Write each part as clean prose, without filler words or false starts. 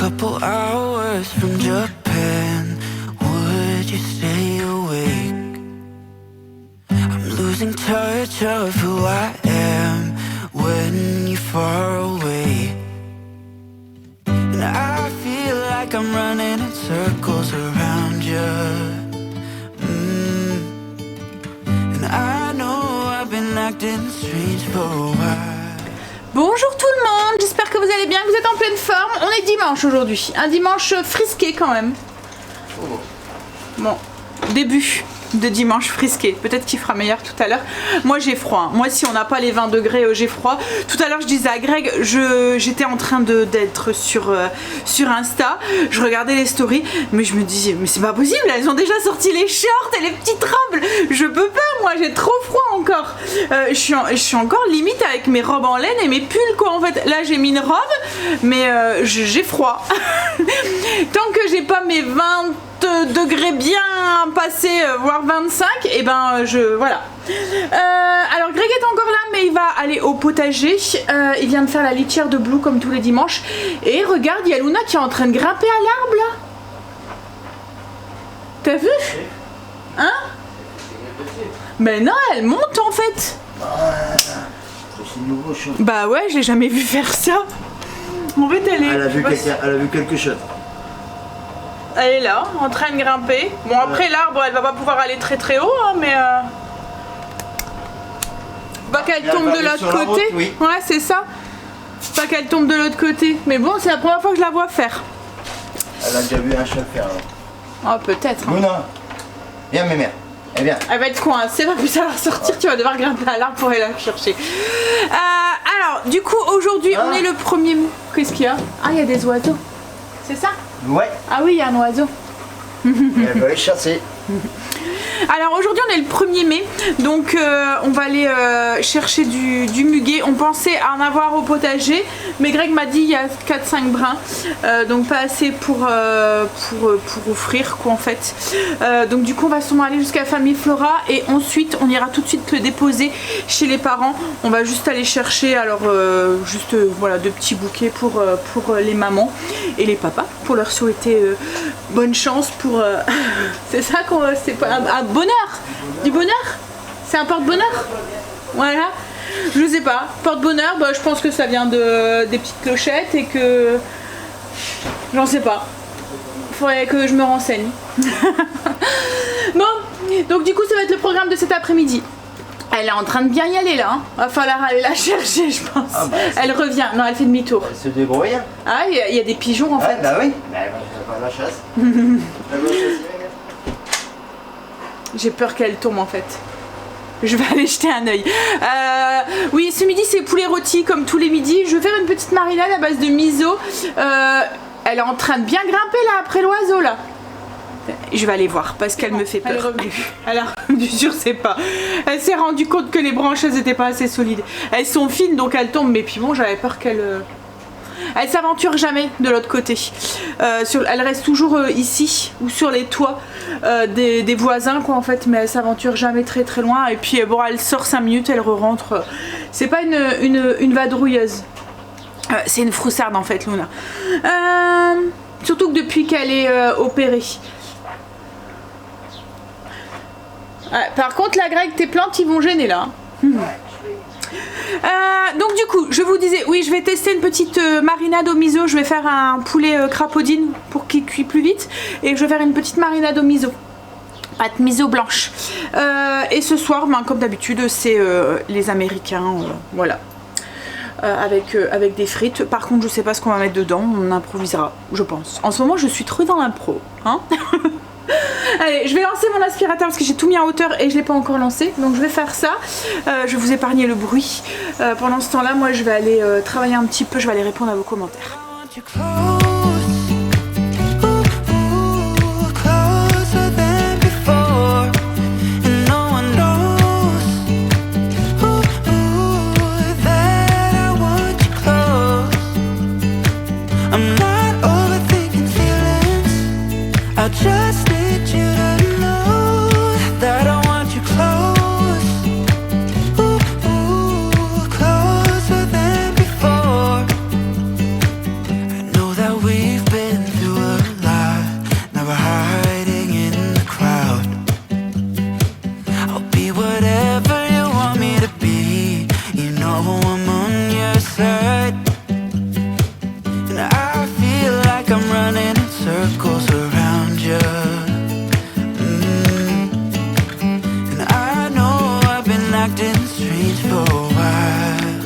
couple hours from Japan, would you stay awake? I'm losing touch of who I am when you're far away. And I feel like I'm running in circles around you. And I know I've been acting strange for a while. Bonjour tout le monde, j'espère que vous allez bien, que vous êtes en pleine forme. On est dimanche aujourd'hui, un dimanche frisqué quand même. Bon, début de dimanche frisqué, peut-être qu'il fera meilleur tout à l'heure. Moi j'ai froid, moi si on n'a pas les 20 degrés j'ai froid. Tout à l'heure je disais à Greg, j'étais en train d'être sur Insta, je regardais les stories, mais je me disais mais c'est pas possible, elles ont déjà sorti les shorts et les petites robes, je peux pas, moi j'ai trop froid encore. Je suis encore limite avec mes robes en laine et mes pulls quoi en fait. Là j'ai mis une robe mais j'ai froid. Tant que j'ai pas mes 20 degrés bien passés, voire 25, et ben voilà. Alors Greg est encore là mais il va aller au potager, il vient de faire la litière de Blue comme tous les dimanches et regarde, il y a Luna qui est en train de grimper à l'arbre là. T'as vu? Hein? Mais non, elle monte en fait. Bah ouais, je l'ai jamais vu faire ça. En fait elle a vu quelque chose. Elle est là, en train de grimper. Bon après l'arbre, elle va pas pouvoir aller très très haut, hein, mais pas qu'elle tombe de l'autre côté. Route, oui. Ouais, c'est ça. Pas qu'elle tombe de l'autre côté. Mais bon, c'est la première fois que je la vois faire. Elle a déjà vu un chat faire. Oh peut-être. Hein. Luna, viens mes mères. Eh bien. Elle va être coincée, va plus savoir sortir. Tu vas devoir grimper à l'arbre pour aller la chercher. Alors, du coup, aujourd'hui, on est le premier. Qu'est-ce qu'il y a? Ah, il y a des oiseaux. C'est ça? Ouais. Ah oui, il y a un oiseau. Elle va les chasser. Alors aujourd'hui on est le 1er mai, donc on va aller chercher du muguet. On pensait en avoir au potager, mais Greg m'a dit il y a 4-5 brins, donc pas assez pour offrir quoi en fait. Donc du coup on va sûrement aller jusqu'à la famille Flora et ensuite on ira tout de suite le déposer chez les parents. On va juste aller chercher alors voilà 2 petits bouquets pour les mamans et les papas pour leur souhaiter bonne chance pour c'est ça qu'on c'est pas un bonheur, du bonheur, c'est un porte-bonheur, voilà, je sais pas, porte-bonheur, bah, je pense que ça vient des petites clochettes et que j'en sais pas, faudrait que je me renseigne. Bon, donc du coup ça va être le programme de cet après-midi. Elle est en train de bien y aller là, hein. Va falloir aller la chercher je pense. Ah bah, elle revient, non elle fait demi-tour. Elle se débrouille. Ah il y a des pigeons en fait. Bah oui, bah, elle va la chasse. Elle va chasser. J'ai peur qu'elle tombe en fait. Je vais aller jeter un œil. Oui, ce midi c'est poulet rôti comme tous les midis. Je vais faire une petite marinade à base de miso. Elle est en train de bien grimper là après l'oiseau là. Je vais aller voir parce qu'elle me fait peur. Elle est revenue. Elle est revenue sur ses pas. Elle s'est rendue compte que les branches elles étaient pas assez solides. Elles sont fines donc elles tombent. Mais puis bon, j'avais peur qu'elle... Elle s'aventure jamais de l'autre côté. Elle reste toujours ici ou sur les toits des voisins quoi en fait, mais elle s'aventure jamais très très loin. Et puis bon, elle sort 5 minutes, elle re-rentre. C'est pas une vadrouilleuse. C'est une froussarde en fait, Luna. Surtout que depuis qu'elle est opérée. Par contre, la Greg, tes plantes ils vont gêner là. Donc du coup je vous disais oui je vais tester une petite marinade au miso. Je vais faire un poulet crapaudine pour qu'il cuit plus vite et je vais faire une petite marinade au miso, pâte miso blanche, et ce soir ben, comme d'habitude c'est les américains, voilà, avec des frites. Par contre je sais pas ce qu'on va mettre dedans, on improvisera je pense. En ce moment je suis trop dans l'impro hein. Allez, je vais lancer mon aspirateur parce que j'ai tout mis en hauteur et je l'ai pas encore lancé, donc je vais faire ça. Je vais vous épargner le bruit. Pendant ce temps là moi je vais aller travailler un petit peu, je vais aller répondre à vos commentaires. Just need you to know that I want you close, closer than before. I know that we've been I'm running in circles around you. And I know I've been acting strange for a while,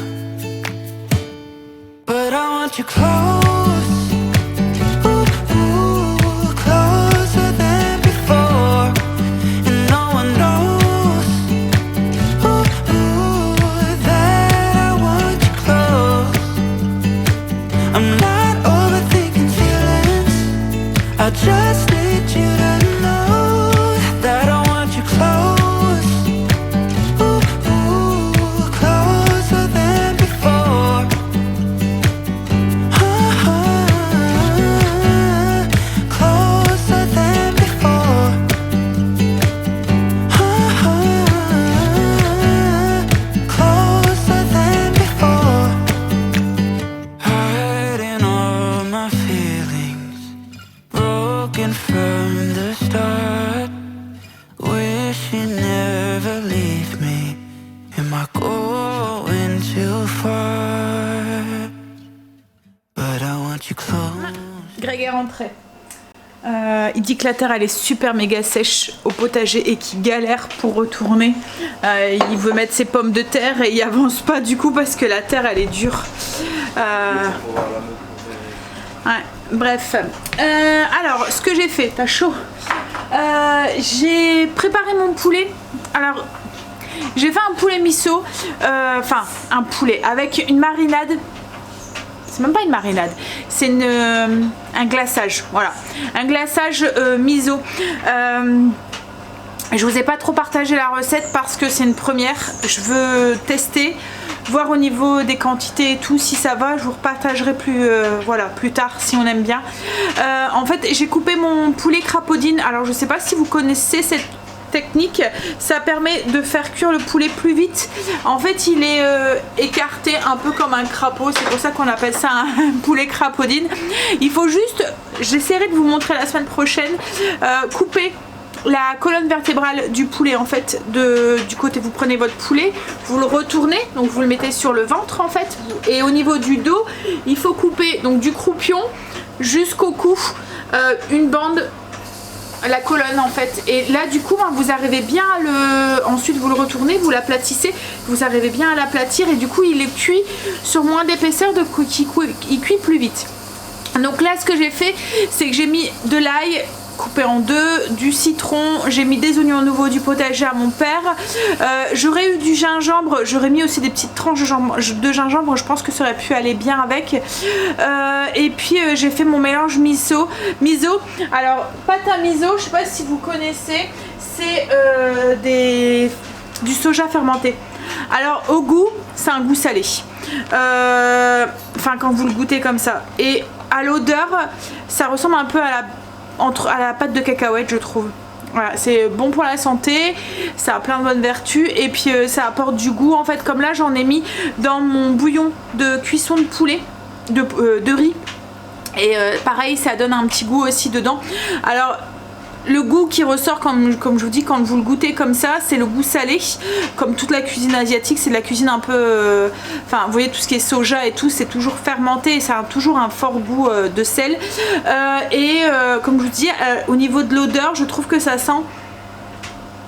but I want you close. I just need you to know that I want you close, closer than before. Closer than before. Closer than before. Hiding all my feelings, broken from the start. Wish you never leave me. Am I going too far? But I want you close. Greg est rentré. Il dit que la terre elle est super méga sèche au potager et qu'il galère pour retourner. Il veut mettre ses pommes de terre et il avance pas du coup parce que la terre elle est dure. Ouais, bref. Alors, ce que j'ai fait, t'as chaud. J'ai préparé mon poulet. Alors, j'ai fait un poulet miso. Enfin, un poulet avec une marinade. C'est même pas une marinade, c'est un glaçage. Voilà, un glaçage miso. Je vous ai pas trop partagé la recette parce que c'est une première. Je veux tester, voir au niveau des quantités et tout si ça va. Je vous repartagerai plus tard si on aime bien. En fait, j'ai coupé mon poulet crapaudine. Alors je sais pas si vous connaissez cette technique, ça permet de faire cuire le poulet plus vite. En fait, il est écarté un peu comme un crapaud, c'est pour ça qu'on appelle ça un poulet crapaudine. Il faut juste, j'essaierai de vous montrer la semaine prochaine, couper la colonne vertébrale du poulet en fait du côté. Vous prenez votre poulet, vous le retournez, donc vous le mettez sur le ventre en fait, et au niveau du dos il faut couper donc du croupion jusqu'au cou une bande, la colonne en fait, et là du coup vous arrivez bien à ensuite vous le retournez, vous l'aplatissez, vous arrivez bien à l'aplatir et du coup il est cuit sur moins d'épaisseur, il cuit plus vite. Donc là ce que j'ai fait c'est que j'ai mis de l'ail coupé en deux, du citron, j'ai mis des oignons nouveaux du potager à mon père, j'aurais eu du gingembre, j'aurais mis aussi des petites tranches de gingembre, je pense que ça aurait pu aller bien avec, et puis j'ai fait mon mélange miso. Alors pâte à miso, je sais pas si vous connaissez, c'est du soja fermenté. Alors au goût c'est un goût salé, enfin quand vous le goûtez comme ça, et à l'odeur ça ressemble un peu à la pâte de cacahuète je trouve. Voilà, c'est bon pour la santé, ça a plein de bonnes vertus et puis ça apporte du goût en fait. Comme là j'en ai mis dans mon bouillon de cuisson de poulet, de riz, et pareil ça donne un petit goût aussi dedans. Alors le goût qui ressort comme je vous dis quand vous le goûtez comme ça, c'est le goût salé, comme toute la cuisine asiatique, c'est de la cuisine un peu enfin vous voyez tout ce qui est soja et tout, c'est toujours fermenté et ça a toujours un fort goût de sel, et comme je vous dis au niveau de l'odeur je trouve que ça sent,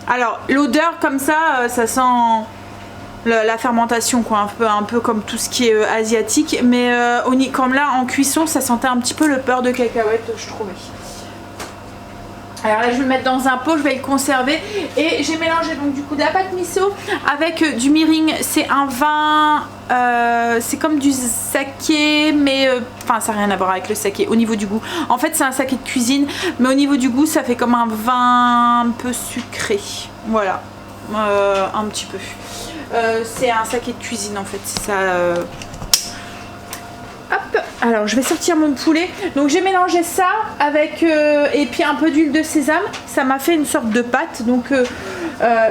alors l'odeur comme ça ça sent la fermentation quoi, un peu comme tout ce qui est asiatique, mais comme là en cuisson ça sentait un petit peu le beurre de cacahuète je trouvais. Alors là je vais le mettre dans un pot, je vais le conserver, et j'ai mélangé donc du coup de la pâte miso avec du mirin, c'est un vin, c'est comme du saké mais enfin ça n'a rien à voir avec le saké au niveau du goût. En fait c'est un saké de cuisine mais au niveau du goût ça fait comme un vin un peu sucré, voilà, un petit peu. C'est un saké de cuisine en fait, ça... Hop, alors je vais sortir mon poulet. Donc j'ai mélangé ça avec et puis un peu d'huile de sésame. Ça m'a fait une sorte de pâte. Donc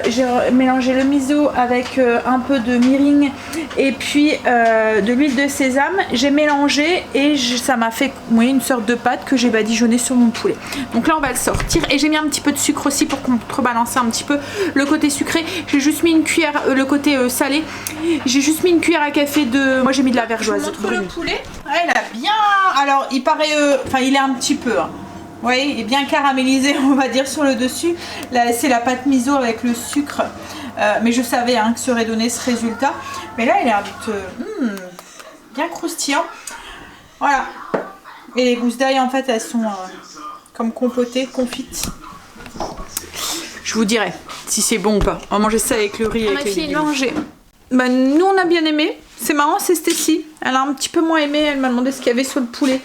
J'ai mélangé le miso avec un peu de mirin et puis de l'huile de sésame. J'ai mélangé et ça m'a fait une sorte de pâte que j'ai badigeonnée sur mon poulet. Donc là on va le sortir et j'ai mis un petit peu de sucre aussi pour contrebalancer un petit peu le côté sucré. J'ai juste mis une cuillère, le côté salé. J'ai juste mis une cuillère à café de... Moi j'ai mis de la vergeoise. Je vous montre le poulet. Ouais, il a bien... Alors il paraît... Enfin il est un petit peu... Hein. Oui, il est bien caramélisé, on va dire, sur le dessus. Là, c'est la pâte miso avec le sucre. Mais je savais que ça aurait donné ce résultat. Mais là, il a l'air d'être bien croustillant. Voilà. Et les gousses d'ail, en fait, elles sont comme compotées, confites. Je vous dirai si c'est bon ou pas. On va manger ça avec le riz. On a fini de manger. Bah, nous, on a bien aimé. C'est marrant, c'est Stécie. Elle a un petit peu moins aimé. Elle m'a demandé ce qu'il y avait sur le poulet.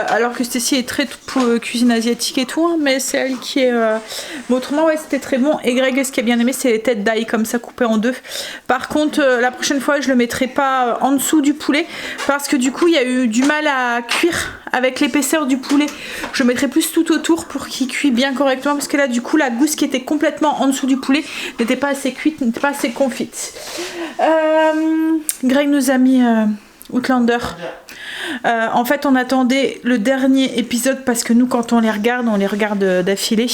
Alors que Stécie est très pour cuisine asiatique et tout. Hein, mais c'est elle qui est... Mais autrement, ouais, c'était très bon. Et Greg, ce qu'il a bien aimé, c'est les têtes d'ail comme ça coupées en deux. Par contre, la prochaine fois, je le mettrai pas en dessous du poulet. Parce que du coup, il y a eu du mal à cuire avec l'épaisseur du poulet. Je le mettrai plus tout autour pour qu'il cuise bien correctement. Parce que là, du coup, la gousse qui était complètement en dessous du poulet n'était pas assez cuite, n'était pas assez confite. Greg nous a mis Outlander. En fait, on attendait le dernier épisode parce que nous, quand on les regarde d'affilée.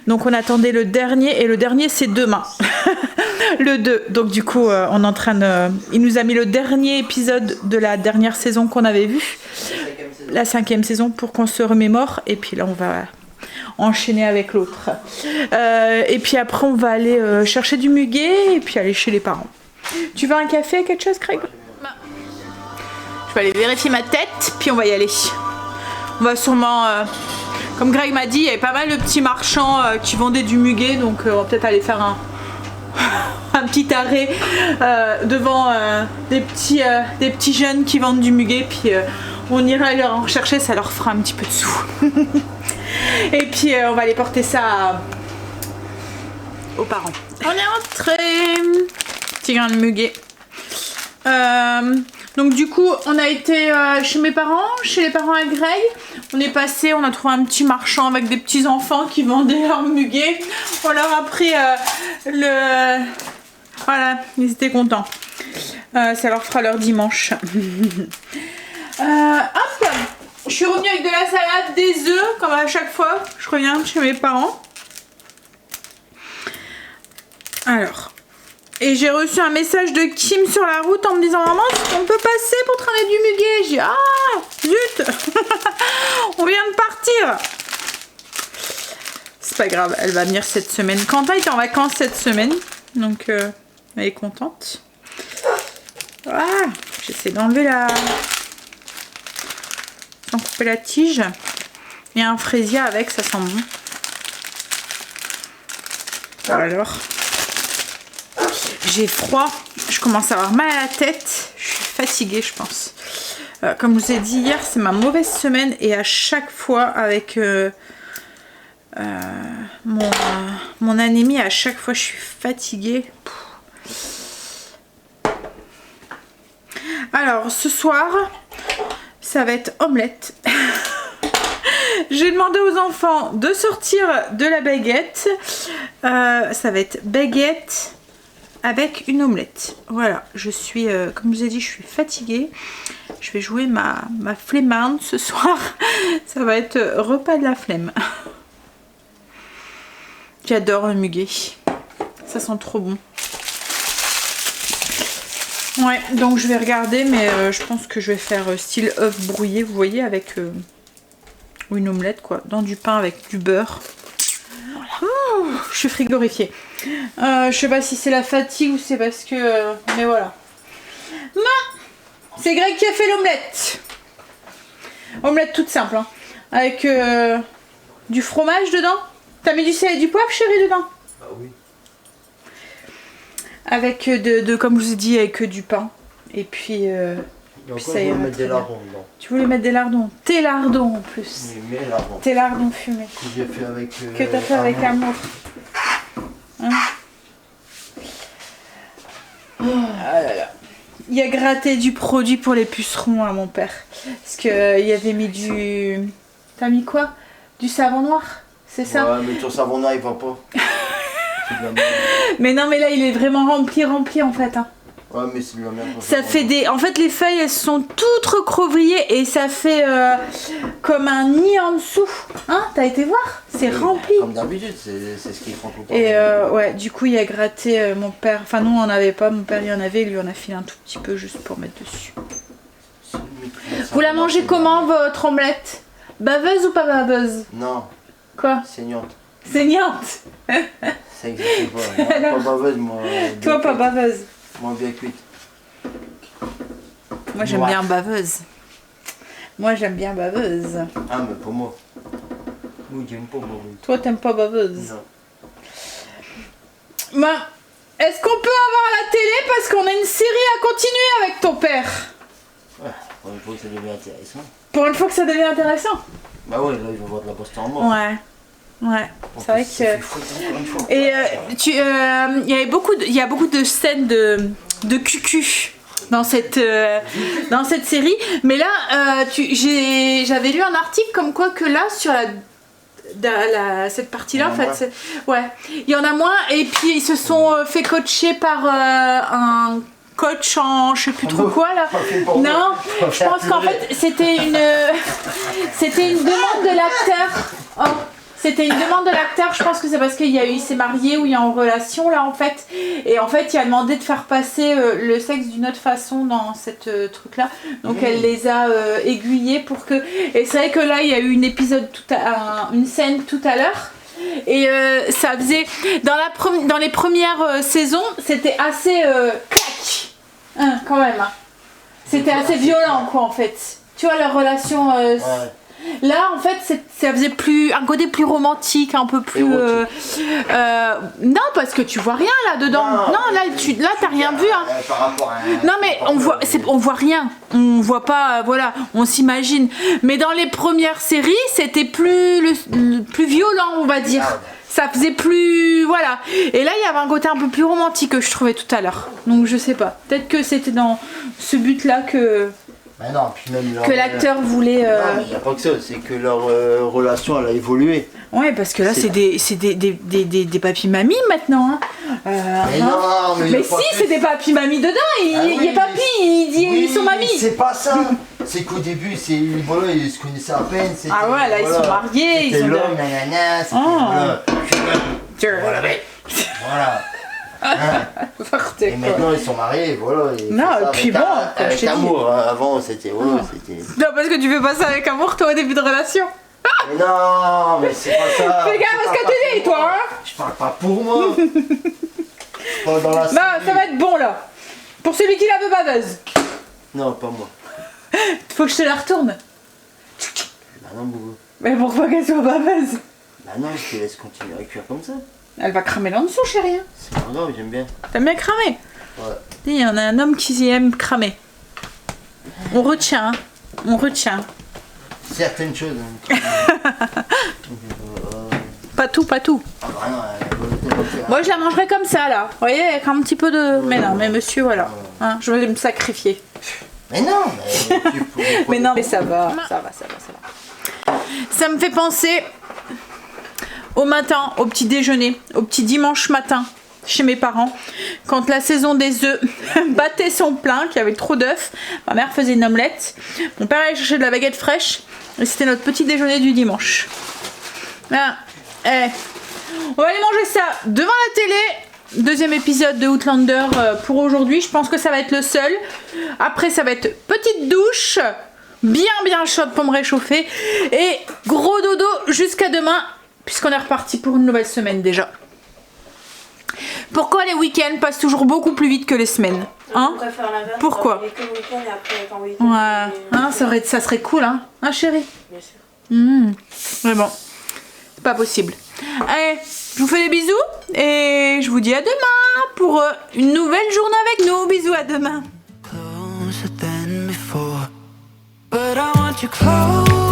Donc, on attendait le dernier et le dernier, c'est demain. Le 2. Donc, du coup, on est en train de... Il nous a mis le dernier épisode de la dernière saison qu'on avait vue. La 5e saison pour qu'on se remémore. Et puis là, on va enchaîner avec l'autre. Et puis après, on va aller chercher du muguet et puis aller chez les parents. Tu veux un café, quelque chose, Craig? Je vais aller vérifier ma tête, puis on va y aller. On va sûrement... comme Greg m'a dit, il y avait pas mal de petits marchands qui vendaient du muguet, donc on va peut-être aller faire un petit arrêt devant des petits jeunes qui vendent du muguet, puis on ira leur en chercher, ça leur fera un petit peu de sous. Et puis on va aller porter ça aux parents. On est entrés. Petit grain de muguet. Donc du coup on a été chez mes parents, chez les parents à Greg. On est passé, on a trouvé un petit marchand avec des petits enfants qui vendaient leur muguet. On leur a pris le... Voilà, ils étaient contents. Ça leur fera leur dimanche. Hop, je suis revenue avec de la salade, des œufs, comme à chaque fois. Je reviens chez mes parents. Alors... Et j'ai reçu un message de Kim sur la route en me disant « Maman, on peut passer pour te ramener du muguet ?» J'ai dit « Ah, zut. On vient de partir !» C'est pas grave, elle va venir cette semaine. Quentin était en vacances cette semaine, donc elle est contente. Ah, j'essaie d'enlever la... Sans couper la tige. Il y a un fraisier avec, ça sent bon. Alors... J'ai froid, je commence à avoir mal à la tête, je suis fatiguée je pense. Comme je vous ai dit hier, c'est ma mauvaise semaine et à chaque fois avec mon anémie, à chaque fois je suis fatiguée. Alors ce soir, ça va être omelette. J'ai demandé aux enfants de sortir de la baguette. Ça va être baguette avec une omelette. Voilà, je suis, comme je vous ai dit, je suis fatiguée. Je vais jouer ma flemmarde ce soir. Ça va être repas de la flemme. J'adore le muguet. Ça sent trop bon. Ouais, donc je vais regarder, mais je pense que je vais faire style œuf brouillé, vous voyez, avec une omelette, quoi. Dans du pain avec du beurre. Voilà. Oh, je suis frigorifiée. Je sais pas si c'est la fatigue ou c'est parce que... mais voilà. C'est Greg qui a fait l'omelette. Omelette toute simple, hein. Avec du fromage dedans. T'as mis du sel et du poivre, chérie, dedans? Ah oui. Avec comme je vous ai dit, avec du pain. Et puis... Donc puis ça ça ira mettre très des bien. lardons dedans. Tu voulais mettre des lardons. Tes lardons en plus. Oui, mais lardons. Tes lardons fumés. Que j'ai fait avec... Que t'as fait avec amour. Hein? Oh là là. Il a gratté du produit pour les pucerons à mon père. Parce qu'il y avait mis du... T'as mis quoi? Du savon noir? C'est ça? Ouais, mais ton savon noir il va pas. C'est de la merde. Mais non, mais là, il est vraiment rempli en fait. Hein. Ouais, mais c'est de la merde. Ça fait des... En fait, les feuilles, elles sont toutes recroquevillées et ça fait comme un nid en dessous. Hein, t'as été voir? C'est rempli. Comme d'habitude, c'est ce qu'ils font tout le temps. Et ouais, du coup, il a gratté mon père. Enfin, nous, on en avait pas. Mon père, il en avait. Il lui en a filé un tout petit peu juste pour mettre dessus. Vous la mangez comment, votre omelette? Baveuse ou pas baveuse? Non, Quoi? saignante. Saignante. Ça existe pas. Moi, Alors, pas baveuse, moi. Toi, pas baveuse. Moi, bien cuite. Moi, j'aime Ouais. bien baveuse. Moi, j'aime bien baveuse. Ah, mais pas moi. Moi, j'aime pas baveuse. Toi, t'aimes pas baveuse. Non. Ben, est-ce qu'on peut avoir la télé parce qu'on a une série à continuer avec ton père? Ouais, pour une fois que ça devient intéressant. Pour une fois que ça devient intéressant. Bah ouais, là, ils vont voir de la poste en mort. Ouais. Ouais. C'est vrai que... Et il y a beaucoup de scènes de cucu dans cette série. Mais là, j'avais lu un article comme quoi que là, sur cette partie-là, en fait, ouais, il y en a moins. Et puis, ils se sont fait coacher par un coach en je sais plus trop quoi là. Non, je pense qu'en fait, c'était une demande de l'acteur. Oh. C'était une demande de l'acteur, je pense que c'est parce qu'il s'est marié ou il est en relation là en fait. Et en fait il a demandé de faire passer le sexe d'une autre façon dans cette truc là. Donc elle les a aiguillés pour que... Et c'est vrai que là il y a eu une scène tout à l'heure. Et ça faisait... Dans les premières saisons, c'était assez clac hein, quand même. Hein. C'était assez violent quoi en fait. Tu vois leur relation... Ouais. Là, en fait, ça faisait un côté plus romantique, un peu plus. Non, parce que tu vois rien là dedans. Non, là, t'as rien vu. Hein. Par rapport à... Non, mais on voit rien. On voit pas, voilà, on s'imagine. Mais dans les premières séries, c'était plus violent, on va dire. Ça faisait plus, voilà. Et là, il y avait un côté un peu plus romantique que je trouvais tout à l'heure. Donc, je sais pas. Peut-être que c'était dans ce but-là que non, puis même leur... l'acteur voulait. Non, mais il n'y a pas que ça, c'est que leur relation elle a évolué. Ouais, parce que là, c'est des papis-mamies maintenant. Hein. Mais non, mais si, c'est des papis-mamies dedans. Il est papy, il dit ils sont mamies. C'est pas ça. C'est qu'au début, voilà, ils se connaissaient à peine. Ah ouais, là, ils sont mariés. C'était l'homme, nanana, c'était voilà. Voilà. Et maintenant ils sont mariés, voilà. Non, et puis bon, avec amour. Hein. Avant c'était. Non, parce que tu fais pas ça avec amour, toi, au début de relation. Mais non, mais c'est pas ça. Fais gaffe à ce que tu dis, toi. Hein. Je parle pas pour moi. Je parle dans la série. Bah, ça va être bon là. Pour celui qui la veut baveuse. Non, pas moi. Faut que je te la retourne. Bah non, Boubou. Mais pourquoi qu'elle soit baveuse? Bah non, je te laisse continuer à cuire comme ça. Elle va cramer là en dessous, chérie. C'est pas grave, j'aime bien. T'aimes bien cramer? Ouais. Il y en a un homme qui aime cramer. On retient, hein. On retient. Certaines choses. Hein. Pas tout, pas tout. Ah bah non, Moi je la mangerai comme ça là. Vous voyez, avec un petit peu de... Mais non, mais monsieur, voilà. Hein, je vais me sacrifier. Mais non, mais... Mais non, mais ça va. Ça me fait penser au matin, au petit déjeuner, au petit dimanche matin chez mes parents, quand la saison des œufs battait son plein, qu'il y avait trop d'œufs. Ma mère faisait une omelette, mon père allait chercher de la baguette fraîche et c'était notre petit déjeuner du dimanche. Ah, on va aller manger ça devant la télé. Deuxième épisode de Outlander pour aujourd'hui. Je pense que ça va être le seul. Après ça va être petite douche bien chaude pour me réchauffer et gros dodo jusqu'à demain, puisqu'on est reparti pour une nouvelle semaine déjà. Pourquoi les week-ends passent toujours beaucoup plus vite que les semaines, hein? Pourquoi? Ouais, hein, ça serait cool, hein, chérie? Bien sûr. Mais bon, c'est pas possible. Allez, je vous fais des bisous et je vous dis à demain pour une nouvelle journée avec nous. Bisous, à demain. Closer than before, but I want you close.